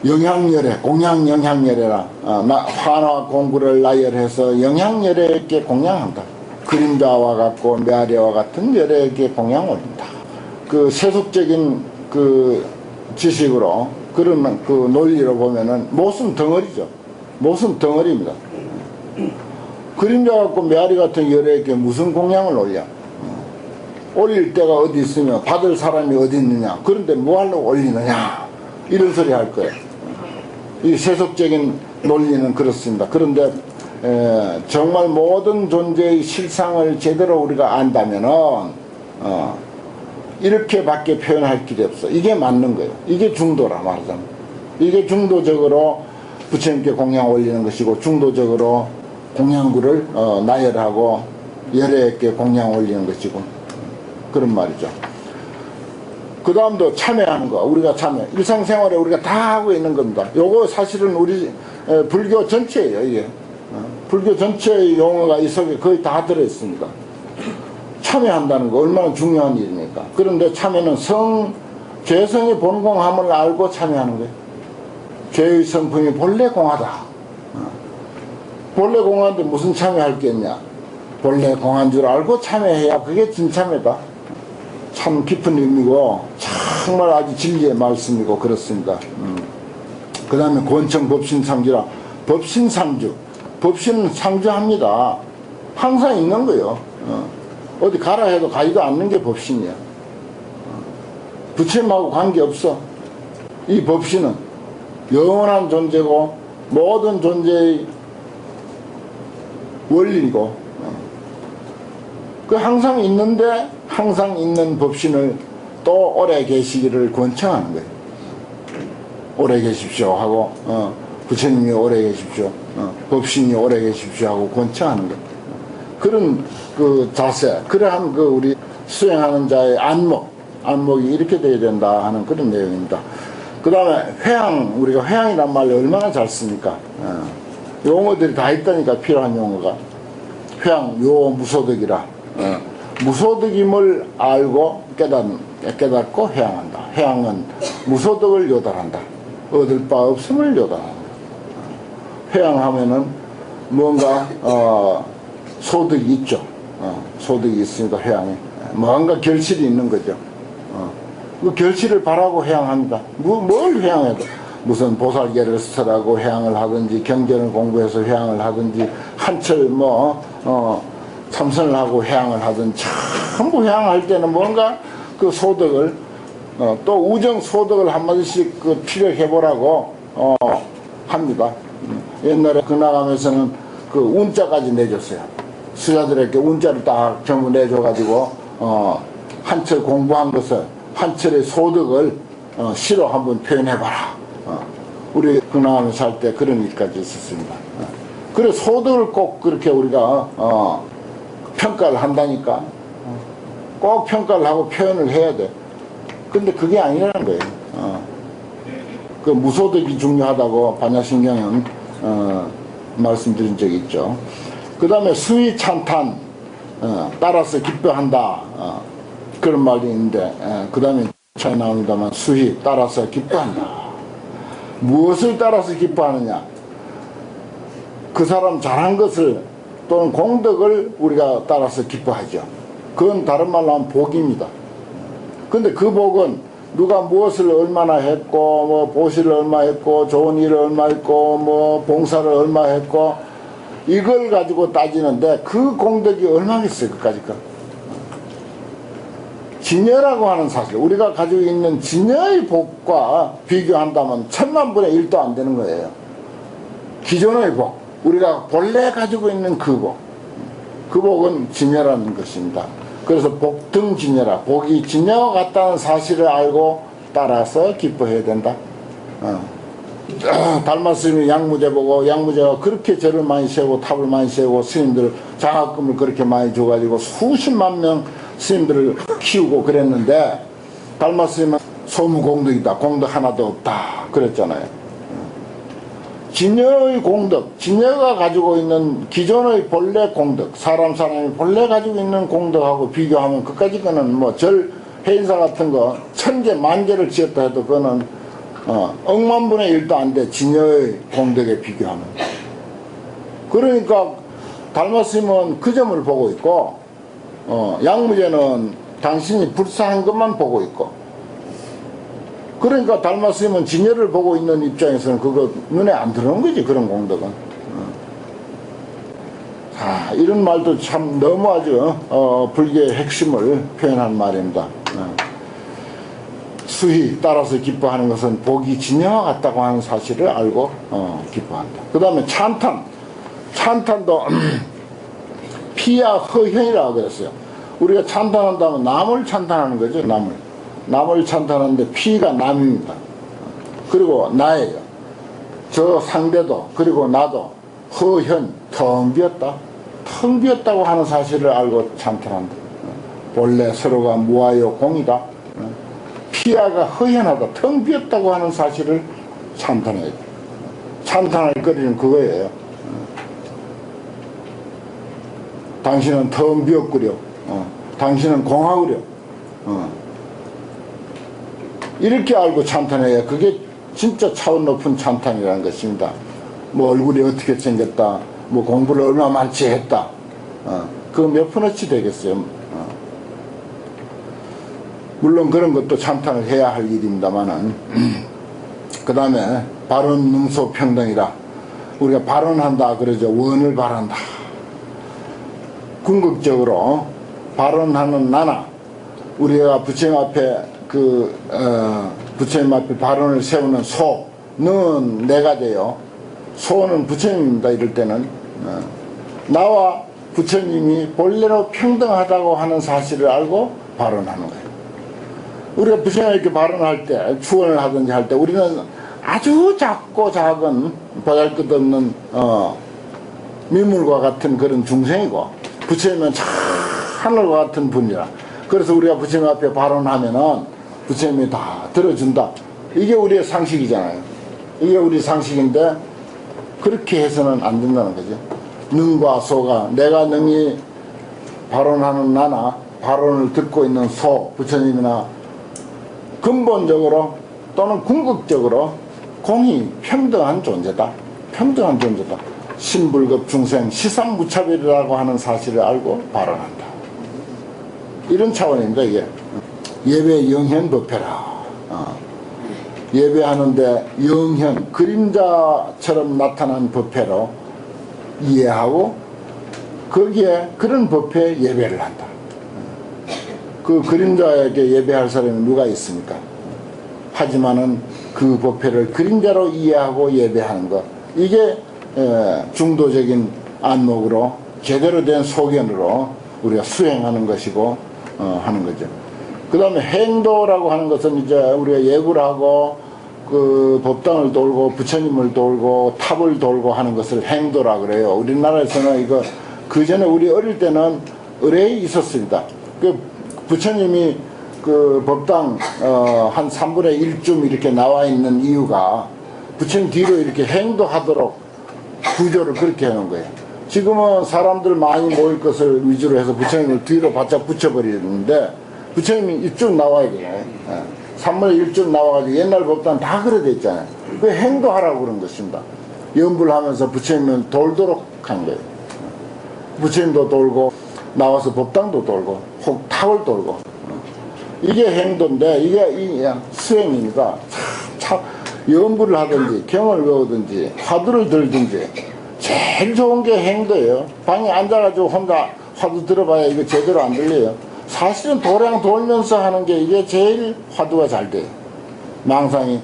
영향열애, 공양 영향열애라. 화나 공구를 나열해서 영향열애에게 공양한다. 그림자와 같고 메아리와 같은 열애에게 공양 올린다. 그 세속적인 그 지식으로 그런 그 논리로 보면은 못은 덩어리죠. 못은 덩어리입니다. 그림자 같고 메아리 같은 열애에게 무슨 공양을 올려? 올릴 데가 어디 있으며 받을 사람이 어디 있느냐? 그런데 뭐하러 올리느냐? 이런 소리 할 거예요. 이 세속적인 논리는 그렇습니다. 그런데 정말 모든 존재의 실상을 제대로 우리가 안다면은 이렇게밖에 표현할 길이 없어. 이게 맞는 거예요. 이게 중도라 말하자면. 이게 중도적으로 부처님께 공양 올리는 것이고, 중도적으로 공양구를 나열하고 열애에게 공양 올리는 것이고, 그런 말이죠. 그 다음도 참여하는 거. 우리가 참여. 일상생활에 우리가 다 하고 있는 겁니다. 요거 사실은 우리 불교 전체예요. 이게 불교 전체의 용어가 이 속에 거의 다 들어있습니다. 참여한다는 거 얼마나 중요한 일입니까? 그런데 참여는 죄성의 본공함을 알고 참여하는 거예요. 죄의 성품이 본래 공하다. 본래 공한데 무슨 참여할 게 있냐? 본래 공한 줄 알고 참여해야 그게 진참회다. 참 깊은 의미고 정말 아주 진리의 말씀이고 그렇습니다. 그 다음에 권청 법신상주라. 법신상주. 법신은 상주합니다. 항상 있는 거예요. 어디 가라 해도 가지도 않는 게 법신이야. 부처님하고 관계없어. 이 법신은 영원한 존재고 모든 존재의 원리고 그 항상 있는데 항상 있는 법신을 또 오래 계시기를 권청하는 거예요. 오래 계십시오 하고 부처님이 오래 계십시오, 법신이 오래 계십시오 하고 권청하는 거예요. 그런 그 자세, 그러한 그 우리 수행하는 자의 안목이 이렇게 돼야 된다 하는 그런 내용입니다. 그 다음에 회양, 우리가 회양이란 말을 얼마나 잘 씁니까? 용어들이 다 있다니까, 필요한 용어가. 회양, 요 무소득이라. 무소득임을 알고 깨닫고 회양한다. 회양은 무소득을 요달한다. 얻을 바 없음을 요달한다. 회양하면은 뭔가 소득이 있죠. 소득이 있으니까 회양에 뭔가 결실이 있는 거죠. 그 결실을 바라고 회양합니다. 뭘 회양해도 무슨 보살계를 스터라고 회양을 하든지, 경전을 공부해서 회양을 하든지, 한철 참선을 하고 회양을 하든지, 전부 회양할 때는 뭔가 그 소득을 또 우정 소득을 한마디씩 그 필요해보라고 합니다. 옛날에 그 나가면서는 그 운자까지 내줬어요. 수자들에게 운자를 딱 전부 내줘가지고 한철 공부한 것을, 한철의 소득을 시로 한번 표현해봐라. 우리 그 나가면서 할 때 그런 일까지 있었습니다. 그래 소득을 꼭 그렇게 우리가 평가를 한다니까. 꼭 평가를 하고 표현을 해야 돼. 근데 그게 아니라는 거예요. 그 무소득이 중요하다고 반야신경은 말씀드린 적이 있죠. 그 다음에 수위 찬탄, 따라서 기뻐한다. 그런 말이 있는데, 그 다음에 차이 나옵니다만, 수희, 따라서 기뻐한다. 무엇을 따라서 기뻐하느냐? 그 사람 잘한 것을 또는 공덕을 우리가 따라서 기뻐하죠. 그건 다른 말로 하면 복입니다. 근데 그 복은 누가 무엇을 얼마나 했고, 뭐 보시를 얼마 했고, 좋은 일을 얼마 했고, 뭐 봉사를 얼마 했고, 이걸 가지고 따지는데 그 공덕이 얼마겠어요, 그까짓 거. 진여라고 하는 사실, 우리가 가지고 있는 진여의 복과 비교한다면 1000만분의 1도 안 되는 거예요. 기존의 복, 우리가 본래 가지고 있는 그 복, 그 복은 진여라는 것입니다. 그래서 복등진여라. 복이 진여와 같다는 사실을 알고 따라서 기뻐해야 된다. 달마스님이 양무제 보고, 양무제가 그렇게 절을 많이 세우고 탑을 많이 세우고 스님들 장학금을 그렇게 많이 줘가지고 수십만 명 스님들을 키우고 그랬는데, 달마스님은 소무공덕이다, 공덕 하나도 없다 그랬잖아요. 진여의 공덕, 진여가 가지고 있는 기존의 본래 공덕, 사람이 본래 가지고 있는 공덕하고 비교하면 그까짓 거는 뭐 절 해인사 같은 거 1000개, 10,000개를 지었다 해도 그거는 억만 분의 1도 안 돼. 진여의 공덕에 비교하면. 그러니까 달마스님은 그 점을 보고 있고, 양무제는 당신이 불사한 것만 보고 있고, 그러니까 달마스님은 진여를 보고 있는 입장에서는 그거 눈에 안 들어오는 거지, 그런 공덕은. 자, 이런 말도 참 너무 아주 불교의 핵심을 표현한 말입니다. 수희 따라서 기뻐하는 것은 복이 진여와 같다고 하는 사실을 알고 기뻐한다. 그 다음에 찬탄도 피야 허현이라고 그랬어요. 우리가 찬탄한다면 남을 찬탄하는 거죠. 남을 찬탄하는데 피가 남입니다. 그리고 나예요. 저 상대도 그리고 나도 허현, 텅 비었다. 텅 비었다고 하는 사실을 알고 찬탄한다. 본래 서로가 무아요 공이다. 피아가 허연하다, 텅 비었다고 하는 사실을 찬탄해야 돼. 찬탄할 거리는 그거예요. 당신은 텅 비었구려. 당신은 공하구려. 이렇게 알고 찬탄해야 그게 진짜 차원 높은 찬탄이라는 것입니다. 뭐 얼굴이 어떻게 생겼다, 뭐 공부를 얼마 많이 했다. 그거 몇 푼어치 되겠어요. 물론 그런 것도 찬탄을 해야 할 일입니다만은, 그 다음에 발언 능소 평등이라. 우리가 발언한다 그러죠. 원을 발한다. 궁극적으로 발언하는 나나, 우리가 부처님 앞에 부처님 앞에 발언을 세우는 소는 내가 돼요. 소는 부처님입니다. 이럴 때는 나와 부처님이 본래로 평등하다고 하는 사실을 알고 발언하는 거예요. 우리가 부처님 이렇게 발언할 때, 추원을 하든지 할 때 우리는 아주 작고 작은 보잘것없는 미물과 같은 그런 중생이고, 부처님은 참 하늘과 같은 분이라. 그래서 우리가 부처님 앞에 발언하면은 부처님이 다 들어준다. 이게 우리의 상식이잖아요. 이게 우리 상식인데 그렇게 해서는 안 된다는 거죠. 능과 소가, 내가 능히 발언하는 나나 발언을 듣고 있는 소, 부처님이나 근본적으로 또는 궁극적으로 공이 평등한 존재다. 평등한 존재다. 신불급 중생 시상무차별이라고 하는 사실을 알고 발언한다. 이런 차원입니다. 이게 예배 영현 법회라. 예배하는데 영현, 그림자처럼 나타난 법회로 이해하고 거기에 그런 법회에 예배를 한다. 그 그림자에게 예배할 사람이 누가 있습니까? 하지만은 그 법회를 그림자로 이해하고 예배하는 것, 이게 중도적인 안목으로 제대로 된 소견으로 우리가 수행하는 것이고 하는 거죠. 그 다음에 행도라고 하는 것은 이제 우리가 예구를 하고 그 법당을 돌고 부처님을 돌고 탑을 돌고 하는 것을 행도라 그래요. 우리나라에서는 이거 그 전에 우리 어릴 때는 의뢰에 있었습니다. 그 부처님이 그 법당 한 3분의 1쯤 이렇게 나와 있는 이유가 부처님 뒤로 이렇게 행도하도록 구조를 그렇게 해놓은 거예요. 지금은 사람들 많이 모일 것을 위주로 해서 부처님을 뒤로 바짝 붙여버리는데 부처님이 이쪽 나와야 돼요. 3분의 1쯤 나와가지고 옛날 법당 다 그래 돼 있잖아요. 그 행도하라고 그런 것입니다. 연불 하면서 부처님을 돌도록 한 거예요. 부처님도 돌고 나와서 법당도 돌고 혹 탑을 돌고, 이게 행도인데 이게 수행이니까 참 연불을 하든지 경을 외우든지 화두를 들든지 제일 좋은 게 행도예요. 방에 앉아가지고 혼자 화두 들어봐야 이거 제대로 안 들려요. 사실은 도량 돌면서 하는 게 이게 제일 화두가 잘 돼요. 망상이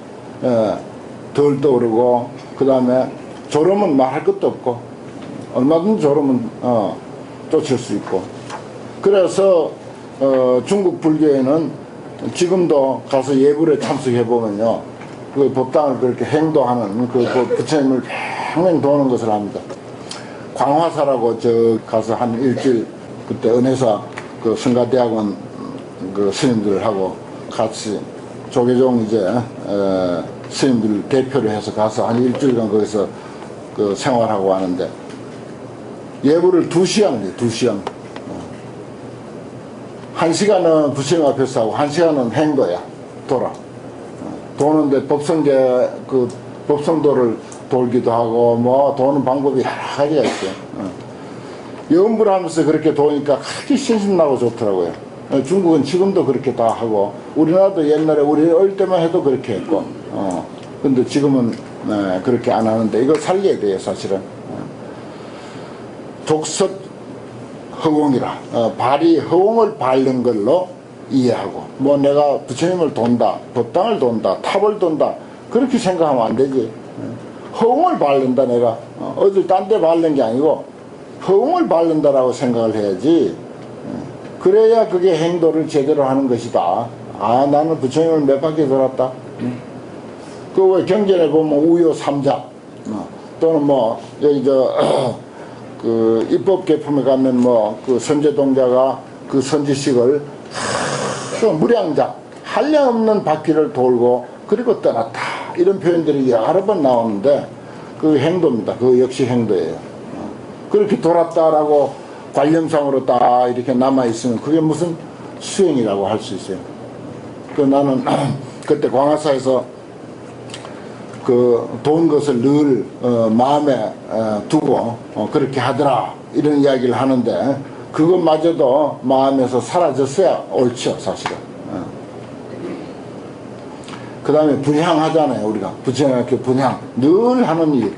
덜 떠오르고, 그 다음에 졸음은 말할 것도 없고, 얼마든지 졸음은 쫓을 수 있고. 그래서 중국 불교에는 지금도 가서 예불에 참석해보면요, 그 법당을 그렇게 행도하는 그 부처님을 평생 도는 것을 합니다. 광화사라고 저 가서 한 일주일, 그때 은혜사 그 성가대학원 그 스님들하고 같이 조계종 이제 스님들 대표를 해서 가서 한 일주일간 거기서 그 생활하고 하는데, 예불을 2시간 해요. 2시간. 1시간은 부처님 앞에서 하고 1시간은 행도야. 돌아. 도는데 법성도를 돌기도 하고, 뭐, 도는 방법이 여러 가지가 있어요. 염불 하면서 그렇게 도니까 그렇게 신신나고 좋더라고요. 중국은 지금도 그렇게 다 하고, 우리나라도 옛날에 우리 어릴 때만 해도 그렇게 했고, 근데 지금은, 그렇게 안 하는데, 이거 살려야 돼요, 사실은. 독섭 허공이라, 발이 허공을 밟는 걸로 이해하고, 뭐 내가 부처님을 돈다, 법당을 돈다, 탑을 돈다, 그렇게 생각하면 안 되지. 허공을 밟는다, 내가. 어딜 딴 데 밟는 게 아니고, 허공을 밟는다라고 생각을 해야지. 그래야 그게 행도를 제대로 하는 것이다. 아, 나는 부처님을 몇 바퀴 돌았다. 그 왜 경전에 보면 우요 삼작, 또는 뭐, 여기 그 입법 개품에 가면 뭐, 그 선제동자가 그 선지식을 무량작, 한량없는 바퀴를 돌고, 그리고 떠났다. 이런 표현들이 여러 번 나오는데, 그 행도입니다. 그 역시 행도예요. 그렇게 돌았다라고 관념상으로 딱 이렇게 남아있으면 그게 무슨 수행이라고 할 수 있어요. 그 나는 그때 광화사에서 그 돈 것을 늘 마음에 두고 그렇게 하더라 이런 이야기를 하는데 그것마저도 마음에서 사라졌어야 옳죠, 사실은. 그 다음에 분향하잖아요. 우리가 부처님께 분향 늘 하는 일,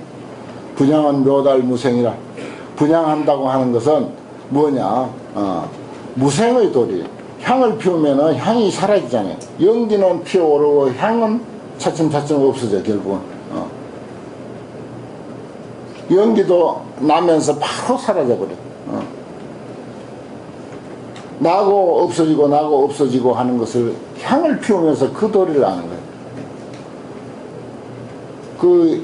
분향은 묘달무생이라. 분향한다고 하는 것은 뭐냐, 무생의 도리. 향을 피우면은 향이 사라지잖아요. 연기는 피어오르고 향은 차츰차츰 없어져, 결국은. 연기도 나면서 바로 사라져버려. 나고 없어지고 나고 없어지고 하는 것을 향을 피우면서 그 도리를 아는 거예요. 그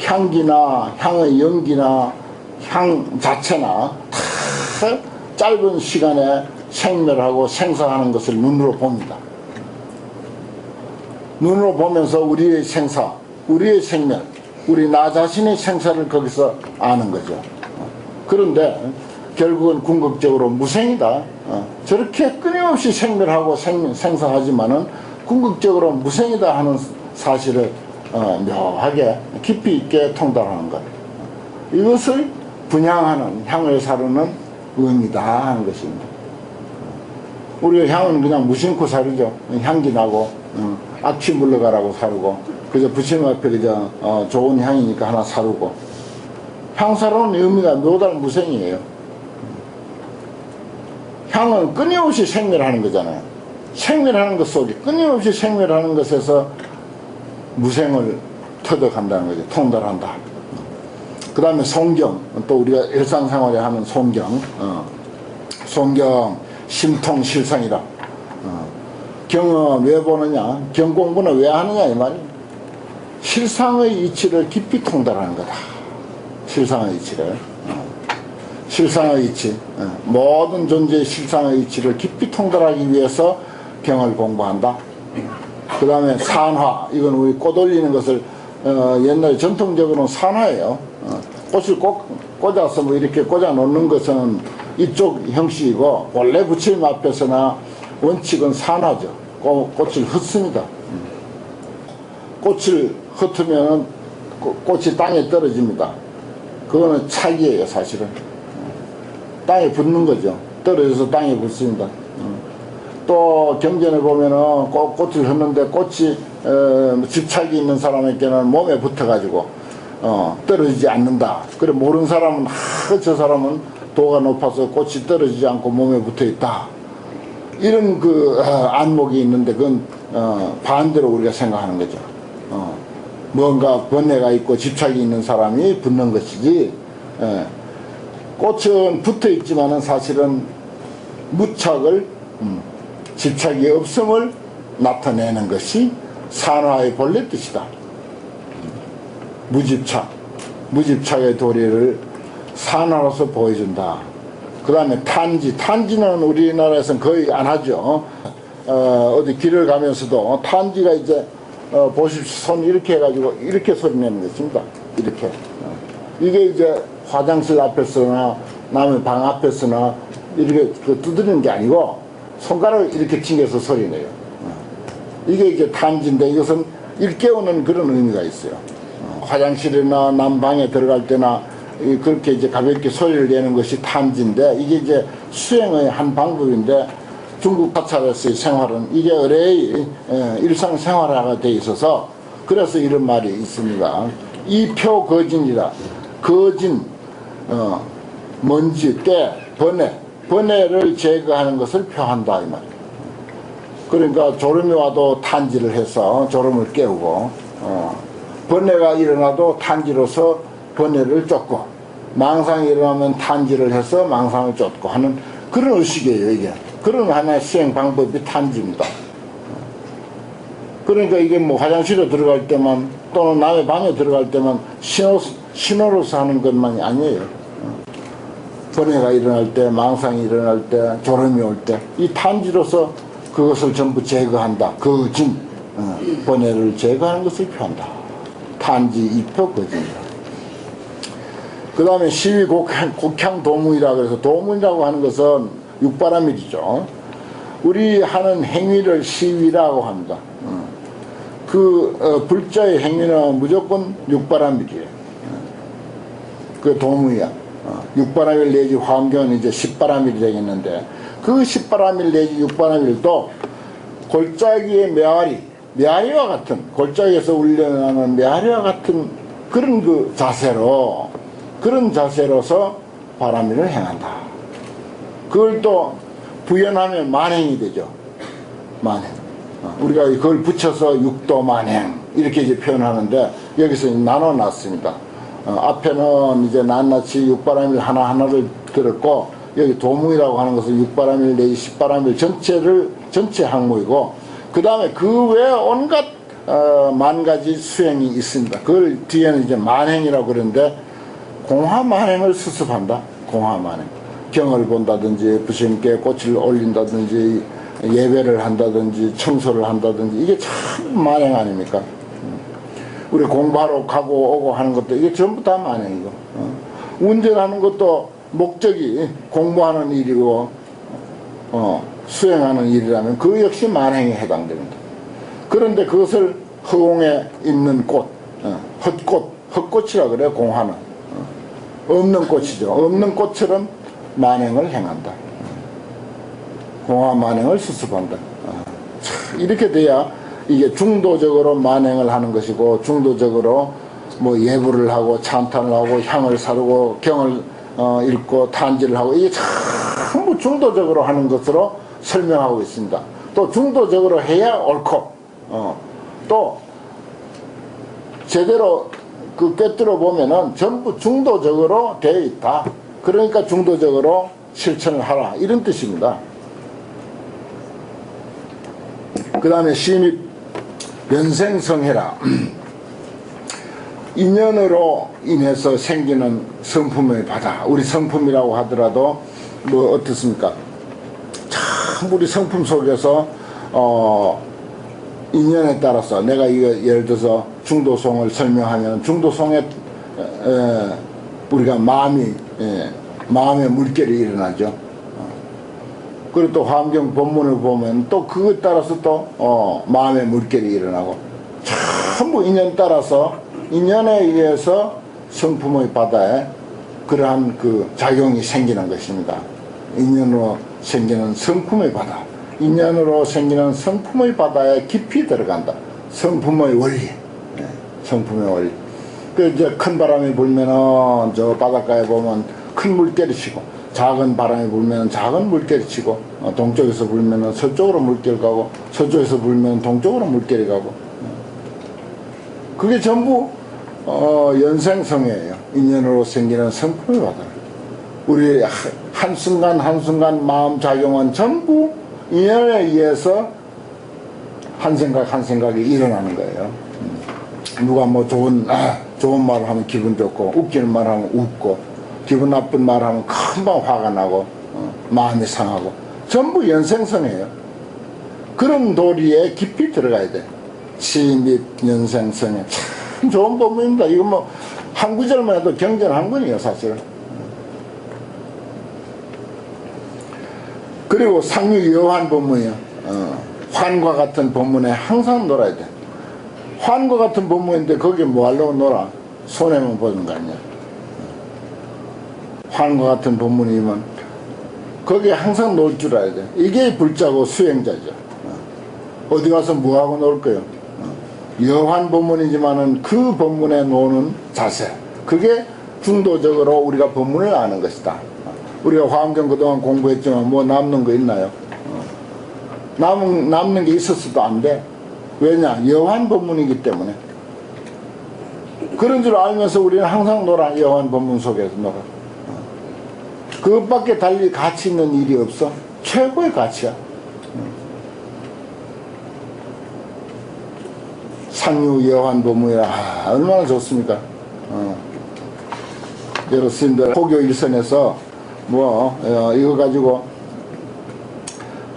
향기나 향의 연기나 향 자체나 다 짧은 시간에 생멸하고 생사하는 것을 눈으로 봅니다. 눈으로 보면서 우리의 생사, 우리의 생멸, 우리 나 자신의 생사를 거기서 아는 거죠. 그런데 결국은 궁극적으로 무생이다. 저렇게 끊임없이 생멸하고 생사하지만은 궁극적으로 무생이다 하는 사실을 묘하게 깊이 있게 통달하는 것. 이것을 분향하는, 향을 사르는 의미다 하는 것입니다. 우리가 향은 그냥 무심코 사르죠. 향기 나고 악취 물러가라고 사르고 그저 부처님 앞에 그저 좋은 향이니까 하나 사르고. 향 사르는 의미가 묘달무생이에요. 향은 끊임없이 생멸하는 거잖아요. 생멸하는 것 속에 끊임없이 생멸하는 것에서 무생을 터득한다는 거죠. 통달한다. 그 다음에 송경, 또 우리가 일상생활에 하는 송경, 송경 심통 실상이라. 경은 왜 보느냐, 경 공부는 왜 하느냐 이 말이에요. 실상의 이치를 깊이 통달하는 거다. 실상의 이치를. 실상의 이치, 모든 존재의 실상의 이치를 깊이 통달하기 위해서 경을 공부한다. 그 다음에 산화, 이건 우리 꽃 올리는 것을 옛날에 전통적으로는 산화예요. 꽃을 꽂아서 뭐 이렇게 꽂아 놓는 것은 이쪽 형식이고 원래 부처님 앞에서나 원칙은 산화죠. 꽃을 흩습니다. 꽃을 흩으면 꽃이 땅에 떨어집니다. 그거는 착이에요, 사실은. 땅에 붙는 거죠. 떨어져서 땅에 붙습니다. 또 경전에 보면은 꽃을 흩는데 꽃이 집착이 있는 사람에게는 몸에 붙어가지고 떨어지지 않는다. 그래 모르는 사람은 저 사람은 도가 높아서 꽃이 떨어지지 않고 몸에 붙어 있다. 이런 그 안목이 있는데 그건 반대로 우리가 생각하는 거죠. 뭔가 번뇌가 있고 집착이 있는 사람이 붙는 것이지. 꽃은 붙어 있지만은 사실은 무착을 집착이 없음을 나타내는 것이 산화의 본래 뜻이다. 무집착, 무집착의 도리를 산화로서 보여준다. 그 다음에 탄지, 탄지는 우리나라에서는 거의 안 하죠. 어디 길을 가면서도 탄지가 이제 보십시오. 손 이렇게 해가지고 이렇게 소리 내는 것입니다. 이렇게. 이게 이제 화장실 앞에서나 남의 방 앞에서나 이렇게 두드리는 게 아니고 손가락을 이렇게 튕겨서 소리 내요. 이게 이제 탄지인데 이것은 일깨우는 그런 의미가 있어요. 화장실이나 난방에 들어갈 때나 그렇게 이제 가볍게 소리를 내는 것이 탄지인데 이게 이제 수행의 한 방법인데 중국 가찰에서의 생활은 이게 의뢰의 일상생활화가 돼 있어서 그래서 이런 말이 있습니다. 이표 거진이라 거진 먼지 때 번뇌를 제거하는 것을 표한다 이 말이에요. 그러니까 졸음이 와도 탄지를 해서 졸음을 깨우고 번뇌가 일어나도 탄지로서 번뇌를 쫓고 망상이 일어나면 탄지를 해서 망상을 쫓고 하는 그런 의식이에요. 이게 그런 하나의 수행 방법이 탄지입니다. 그러니까 이게 뭐 화장실에 들어갈 때만 또는 남의 방에 들어갈 때만 신호로서 하는 것만이 아니에요. 번뇌가 일어날 때, 망상이 일어날 때, 졸음이 올 때 이 탄지로서 그것을 전부 제거한다. 거진 번뇌를 제거하는 것을 표한다. 탄지 이표 거진이다. 그 다음에 시위 곡향 도문이라 그래서 도문이라고 하는 것은 육바라밀이죠. 우리 하는 행위를 시위라고 합니다. 불자의 행위는 무조건 육바라밀이에요. 그 도문이야. 육바라밀 내지 화엄경은 이제 십바라밀이 되겠는데 그 십바라밀 내지 육바라밀도 골짜기의 메아리와 같은 골짜기에서 울려나는 메아리와 같은 그런 그 자세로서 바라밀을 행한다. 그걸 또 부연하면 만행이 되죠. 만행. 우리가 그걸 붙여서 육도만행 이렇게 이제 표현하는데 여기서 나눠놨습니다. 앞에는 이제 낱낱이 육바라밀 하나하나를 들었고 여기 도문이라고 하는 것은 육바라밀 내지 십바라밀 전체 항목이고 그 다음에 그 외에 온갖 만 가지 수행이 있습니다. 그걸 뒤에는 이제 만행이라고 그러는데 공화만행을 수습한다. 공화만행. 경을 본다든지 부처님께 꽃을 올린다든지 예배를 한다든지 청소를 한다든지 이게 참 만행 아닙니까? 우리 공부하러 가고 오고 하는 것도 이게 전부 다 만행이고 운전하는 것도 목적이 공부하는 일이고 수행하는 일이라면 그 역시 만행에 해당됩니다. 그런데 그것을 허공에 있는 꽃, 헛꽃이라 그래요. 공화는 없는 꽃이죠. 없는 꽃처럼 만행을 행한다. 공화 만행을 수습한다. 이렇게 돼야 이게 중도적으로 만행을 하는 것이고 중도적으로 뭐 예불을 하고 찬탄을 하고 향을 사르고 경을 읽고 탄지를 하고 이게 전부 중도적으로 하는 것으로 설명하고 있습니다. 또 중도적으로 해야 옳고 또 제대로 그 꿰뚫어 보면은 전부 중도적으로 되어 있다. 그러니까 중도적으로 실천을 하라 이런 뜻입니다. 그 다음에 시입 연생성해라. 인연으로 인해서 생기는 성품의 바다. 우리 성품이라고 하더라도 뭐 어떻습니까? 참 우리 성품 속에서 인연에 따라서 내가 이거 예를 들어서 중도송을 설명하면 중도송에 우리가 마음의 물결이 일어나죠. 그리고 또 화엄경 본문을 보면 또 그것 따라서 또 마음의 물결이 일어나고 전부 인연 따라서 인연에 의해서 성품의 바다에 그러한 그 작용이 생기는 것입니다. 인연으로 생기는 성품의 바다, 인연으로 생기는 성품의 바다에 깊이 들어간다. 성품의 원리, 성품의 원리. 그 이제 큰 바람이 불면은 저 바닷가에 보면 큰 물결이 치고, 작은 바람이 불면 작은 물결이 치고, 동쪽에서 불면은 서쪽으로 물결 가고, 서쪽에서 불면 동쪽으로 물결이 가고. 그게 전부 연생성이에요. 인연으로 생기는 성품의 바다. 우리 한순간 한순간 마음 작용은 전부 인연에 의해서 한 생각 한 생각이 일어나는 거예요. 누가 뭐 좋은 말을 하면 기분 좋고, 웃기는 말을 하면 웃고, 기분 나쁜 말을 하면 금방 화가 나고, 마음이 상하고, 전부 연생성이에요. 그런 도리에 깊이 들어가야 돼. 시입 연생성에 참 좋은 법문입니다. 이거 뭐 한 구절만 해도 경전한 거예요, 사실은. 그리고 상유 여한 법문이요. 환과 같은 법문에 항상 놀아야 돼. 환과 같은 법문인데 거기에 뭐 하려고 놀아? 손해만 보는 거 아니야. 환과 같은 법문이면 거기에 항상 놀 줄 알아야 돼. 이게 불자고 수행자죠. 어디 가서 뭐하고 놀 거예요? 여환 법문이지만은 그 법문에 노는 자세, 그게 중도적으로 우리가 법문을 아는 것이다. 우리가 화엄경 그동안 공부했지만 뭐 남는 거 있나요? 남는 게 있었어도 안 돼. 왜냐? 여환 법문이기 때문에. 그런 줄 알면서 우리는 항상 놀아. 여환 법문 속에서 놀아. 그것밖에 달리 가치 있는 일이 없어. 최고의 가치야. 상유 여환 법문이라 얼마나 좋습니까? 여러 스님들 포교 일선에서 이거 가지고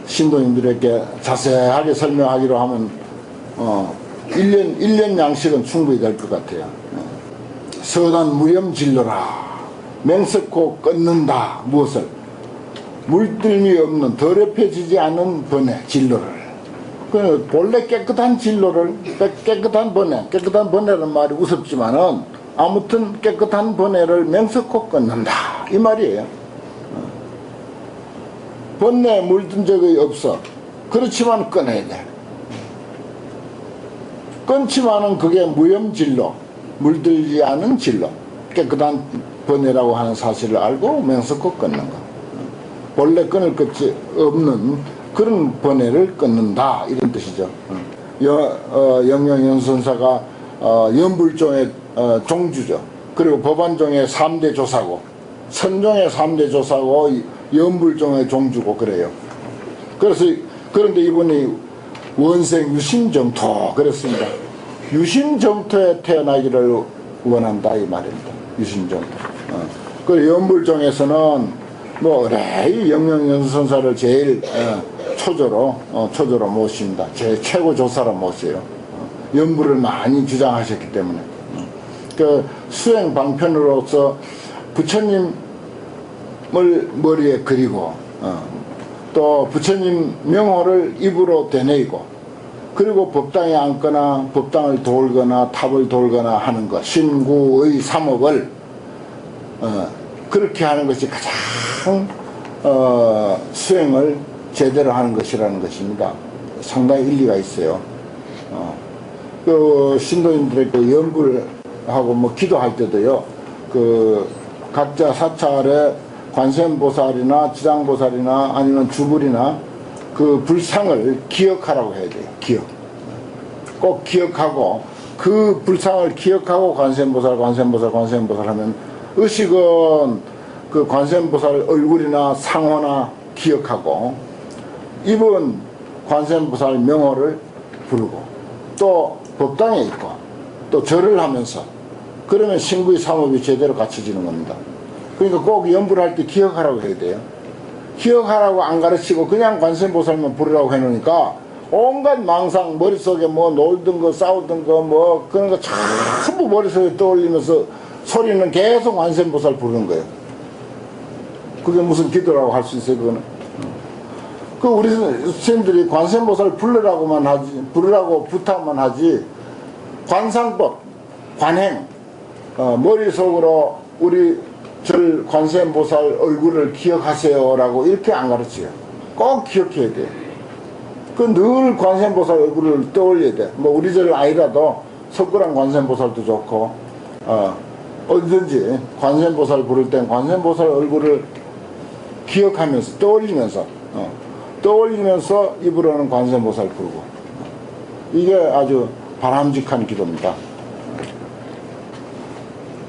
신도님들에게 자세하게 설명하기로 하면 1년 양식은 충분히 될 것 같아요. 서단 무렴진로라. 맹석코 끊는다. 무엇을? 물들미 없는 더럽혀지지 않은 번뇌 진로를. 본래 깨끗한 진로를, 깨끗한 번뇌라는 말이 우습지만은 아무튼 깨끗한 번뇌를 맹석코 끊는다 이 말이에요. 번뇌에 물든 적이 없어. 그렇지만 끊어야 돼. 끊지만은 그게 무염진로, 물들지 않은 진로, 깨끗한 번뇌라고 하는 사실을 알고 맹석코 끊는 거. 본래 끊을 것이 없는 그런 번뇌를 끊는다 이런 뜻이죠. 영영연선사가 연불종의 종주죠. 그리고 법안종의 3대 조사고, 선종의 3대 조사고, 연불종의 종주고 그래요. 그런데 이분이 원생 유심정토 그랬습니다. 유심정토에 태어나기를 원한다 이 말입니다. 유심정토. 그 연불종에서는 영영연선사를 제일 초조로 모십니다. 제 최고 조사로 모셔요. 연불을 많이 주장하셨기 때문에. 그 수행 방편으로서 부처님을 머리에 그리고 또 부처님 명호를 입으로 되뇌이고, 그리고 법당에 앉거나 법당을 돌거나 탑을 돌거나 하는 것, 신구의 삼업을 그렇게 하는 것이 가장 수행을 제대로 하는 것이라는 것입니다. 상당히 일리가 있어요. 그 신도님들의 그 연불하고 기도할 때도요, 그 각자 사찰에 관세음보살이나 지장보살이나 아니면 주불이나 그 불상을 기억하라고 해야 돼요. 꼭 기억하고, 그 불상을 기억하고 관세음보살 하면 의식은 그 관세음보살 얼굴이나 상호나 기억하고, 입은 관세음보살 명호를 부르고, 또 법당에 있고, 또 절을 하면서, 그러면 신구의 삼업이 제대로 갖춰지는 겁니다. 그러니까 꼭 연불할 때 기억하라고 해야 돼요. 기억하라고 안 가르치고 그냥 관세음보살만 부르라고 해놓으니까 온갖 망상, 머릿속에 놀던 거, 싸우던 거, 그런 거 전부 머릿속에 떠올리면서 소리는 계속 관세음보살 부르는 거예요. 그게 무슨 기도라고 할 수 있어요, 그거는? 그 우리 스님들이 관세음보살 부르라고만 하지, 부르라고 부탁만 하지, 관상법, 관행, 머릿속으로 우리 절 관세음보살 얼굴을 기억하세요라고 이렇게 안 가르쳐요. 꼭 기억해야 돼. 그 늘 관세음보살 얼굴을 떠올려야 돼. 우리 절 아니라도 석굴암 관세음보살도 좋고, 어디든지 관세음보살 부를 땐 관세음보살 얼굴을 기억하면서 떠올리면서 입으로는 관세음보살 부르고, 이게 아주 바람직한 기도입니다.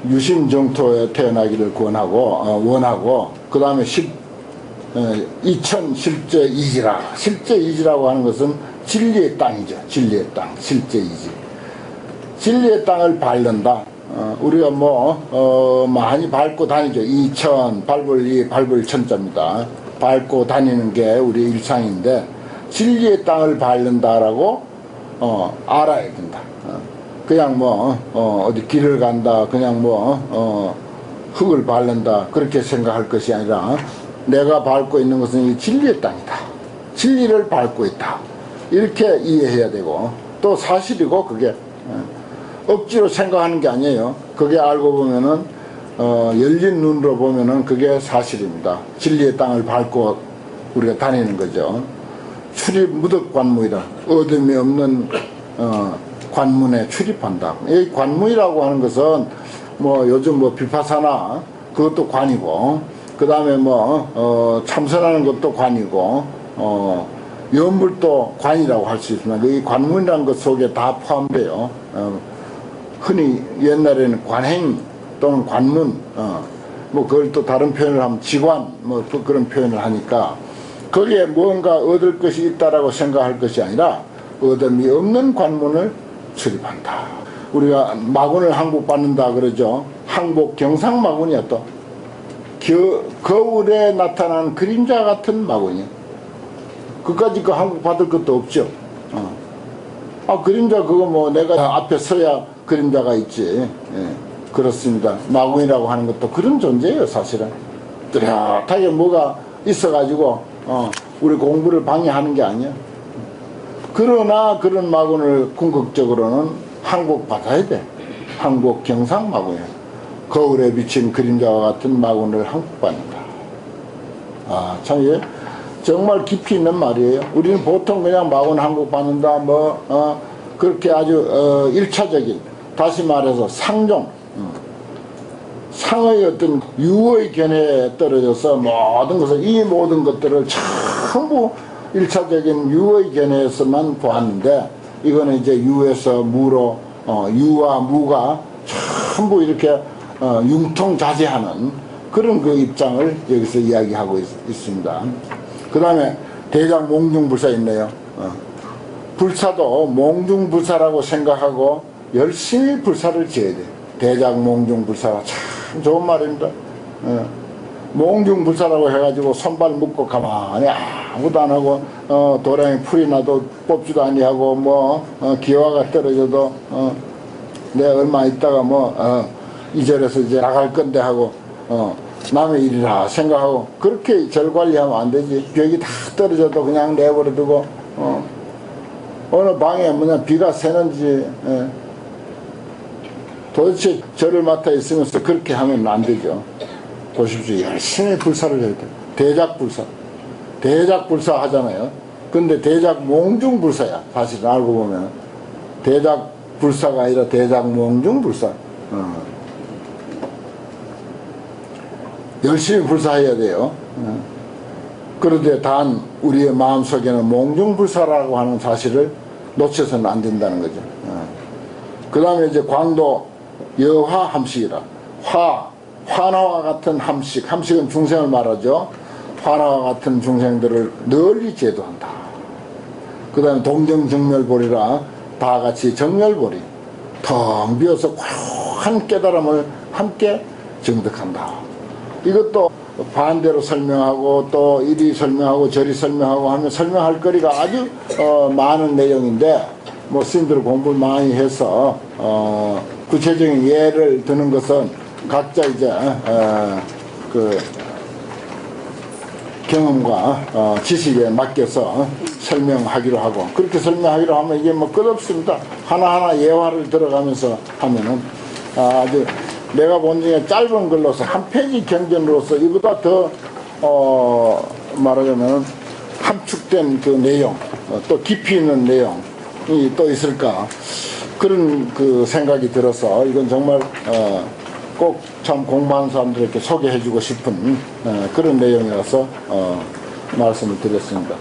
유심정토에 태어나기를 원하고, 그 다음에 이천 실제 이지라. 실제 이지라고 하는 것은 진리의 땅이죠. 진리의 땅, 실제 이지. 진리의 땅을 밟는다. 우리가 많이 밟고 다니죠. 이천, 밟을 천자입니다. 밟고 다니는 게 우리 일상인데, 진리의 땅을 밟는다라고 알아야 된다. 그냥 어디 길을 간다, 그냥 흙을 밟는다, 그렇게 생각할 것이 아니라, 내가 밟고 있는 것은 이 진리의 땅이다. 진리를 밟고 있다. 이렇게 이해해야 되고, 또 사실이고 그게 억지로 생각하는 게 아니에요. 그게 알고 보면은 열린 눈으로 보면은 그게 사실입니다. 진리의 땅을 밟고 우리가 다니는 거죠. 출입 무덕관문이라, 어둠이 없는 관문에 출입한다. 이 관문이라고 하는 것은 뭐 요즘 뭐 비파사나 그것도 관이고, 그 다음에 뭐 참선하는 것도 관이고, 연불도 관이라고 할 수 있습니다. 이 관문이라는 것 속에 다 포함돼요. 흔히 옛날에는 관행 또는 관문, 뭐 그걸 또 다른 표현을 하면 지관, 뭐 그런 표현을 하니까, 거기에 무언가 얻을 것이 있다라고 생각할 것이 아니라 얻음이 없는 관문을 출입한다. 우리가 마군을 항복받는다 그러죠. 항복 경상마군이야. 또 거울에 나타난 그림자 같은 마군이야. 그까짓 거 항복받을 것도 없죠. 그림자 그거 뭐 내가 앞에 서야 그림자가 있지. 예, 그렇습니다. 마군이라고 하는 것도 그런 존재예요. 사실은 뚜렷하게 뭐가 있어가지고 우리 공부를 방해하는 게 아니야. 그러나 그런 마군을 궁극적으로는 항복받아야 돼. 항복 경상마군이야. 거울에 비친 그림자와 같은 마군을 항복받는다. 참 이게 정말 깊이 있는 말이에요. 우리는 보통 그냥 마군 항복받는다 뭐 그렇게 아주 일차적인, 다시 말해서 상종, 상의 어떤 유의 견해에 떨어져서 모든 것을, 이 모든 것들을 전부 일차적인 유의 견해에서만 보았는데, 이거는 이제 유에서 무로, 유와 무가 전부 이렇게 융통자제하는 그런 그 입장을 여기서 이야기하고 있습니다. 그 다음에 대작 몽중불사 있네요. 불사도 몽중불사라고 생각하고 열심히 불사를 지어야 돼. 대작 몽중불사가 참 좋은 말입니다. 몽중불사라고 해가지고 손발 묶고 가만히 아무도 안 하고 도량에 풀이 나도 뽑지도 아니하고 뭐 기와가 떨어져도 내 얼마 있다가 뭐 이 절에서 이제 나갈 건데 하고 남의 일이라 생각하고 그렇게 절 관리하면 안 되지. 벽이 다 떨어져도 그냥 내버려두고 어느 방에 뭐냐 비가 새는지 도대체 절을 맡아 있으면서 그렇게 하면 안 되죠. 보십시오. 열심히 불사를 해야 돼. 대작불사. 대작불사 하잖아요. 근데 대작몽중불사야. 사실 알고 보면. 대작불사가 아니라 대작몽중불사. 열심히 불사해야 돼요. 그런데 단 우리의 마음속에는 몽중불사라고 하는 사실을 놓쳐서는 안 된다는 거죠. 그 다음에 이제 광도 여화함식이라. 화나와 같은 함식. 함식은 중생을 말하죠. 화나와 같은 중생들을 널리 제도한다. 그 다음에 동정정멸보리라. 다 같이 정멸보리. 텅 비어서 고요한 깨달음을 함께 정득한다. 이것도 반대로 설명하고 또 이리 설명하고 저리 설명하고 하면 설명할 거리가 아주 많은 내용인데, 뭐 스님들 공부를 많이 해서 구체적인 예를 드는 것은 각자 이제 그 경험과 지식에 맡겨서 설명하기로 하고, 그렇게 설명하기로 하면 이게 뭐 끝없습니다. 하나하나 예화를 들어가면서 하면은 아주 내가 본 중에 짧은 글로서 한 페이지 경전으로서 이보다 더 말하자면 함축된 그 내용, 또 깊이 있는 내용이 또 있을까, 그런 그 생각이 들어서 이건 정말 꼭 참 공부하는 사람들에게 소개해주고 싶은 그런 내용이라서 말씀을 드렸습니다.